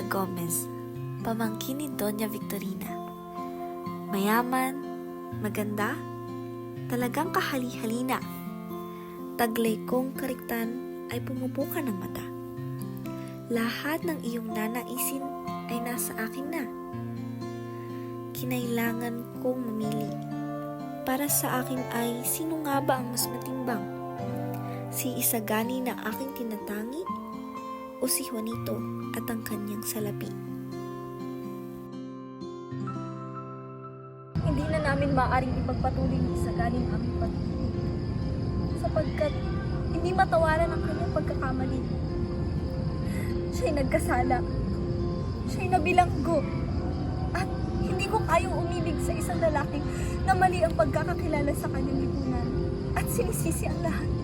Gomez, pamangkin ni Doña Victorina. Mayaman, maganda, talagang kahali-halina. Taglay kong kariktan ay pumupuka ng mata. Lahat ng iyong nanaisin ay nasa akin na. Kinailangan kong mamili. Para sa akin ay sino nga ba ang mas matimbang? Si Isagani na aking tinatangi o si Juanito at ang kanyang salapi? Hindi na namin maaaring ipagpatuloy ni Isagani ang aming pag-ibig, sapagkat hindi matawaran ang kanyang pagkakamali. Siya'y nagkasala, siya'y nabilanggo, at hindi ko kayang umibig sa isang lalaki na mali ang pagkakakilala sa kanyang lipunan at sinisisi ang lahat.